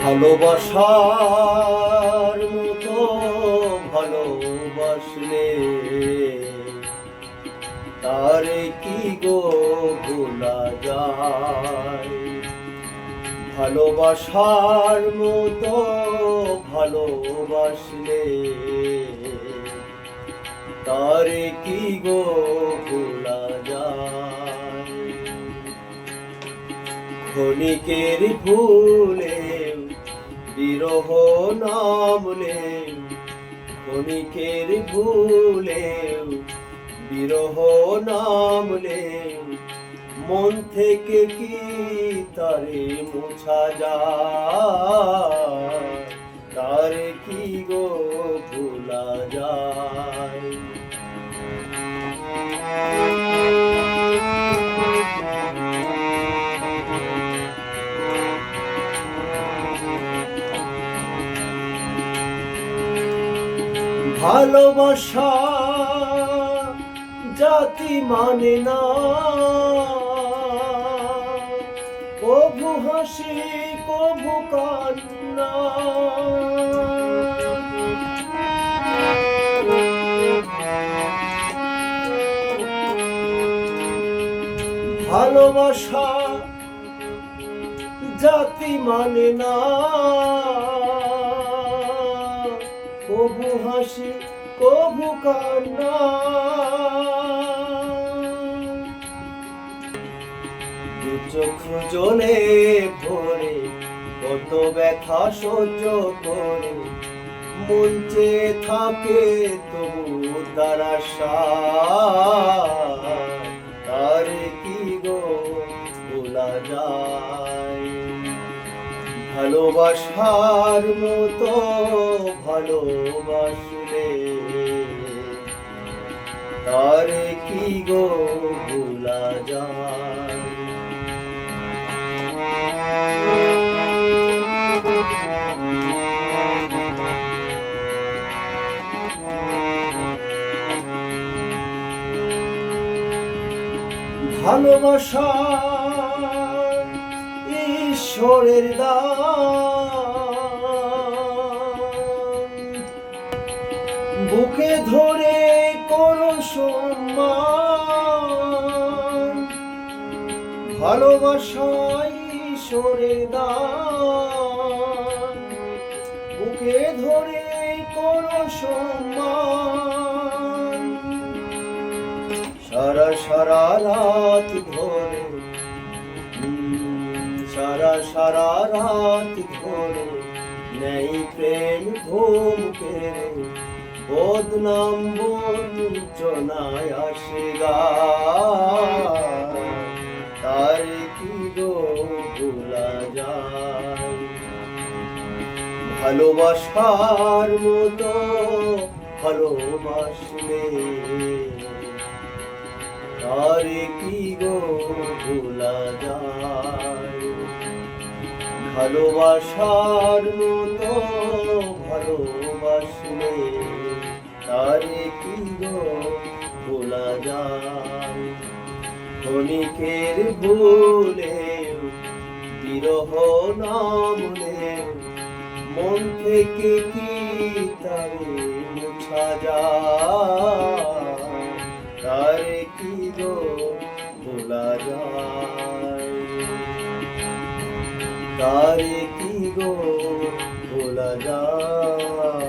ভালোবাসার মতো ভালোবাসলে তারে কি গো ভোলা যায়। ভালোবাসার মতো ভালোবাসলে তারে কি গো ভোলা যায়। ক্ষণিকের ভুলে বিরহ নামলে, ক্ষণিকের ভুলে বিরহ নামলে মন থেকে কি তারে মোছা যায়। তারে কি গো ভোলা যায়। ভালোবাসা জাতি মানে না, কভু হাসি কভু কান্না। ভালোবাসা জাতি মানে না, কভু হাসি কভু কান্না। দু চোখ জলে ভরে কত ব্যথা সহ্য করে মন চেয়ে থাকে তবু তার আশা। তারে কি গো ভোলা যায়। ভালোবাসার মতো ভালোবাসলে তারে কি গো ভোলা যায়। ভালোবাসা ঈশ্বরের দান, বুকে ধরে করো সম্মান। ভালোবাসা ঈশ্বরের দান, বুকে ধরে করো সম্মান। সারা সারা রাত ধরে, সারা সারা রাত ধরে নেই প্রেম ঘুম কেড়ে বদনাম বঞ্চনায় আসে গায়। তারে কি গো ভোলা যায়। ভালোবাসার মতো ভালোবাসলে তারে কি গো ভোলা যায়। ভালোবাসার মতো ভালোবাসলে তারে কি গো ভোলা যায়। ক্ষণিকের ভুলে বিরহ নামলে মন থেকে কি তারে মোছা যায়। তারে কি গো ভোলা যায়। তারে কি গো ভোলা যায়।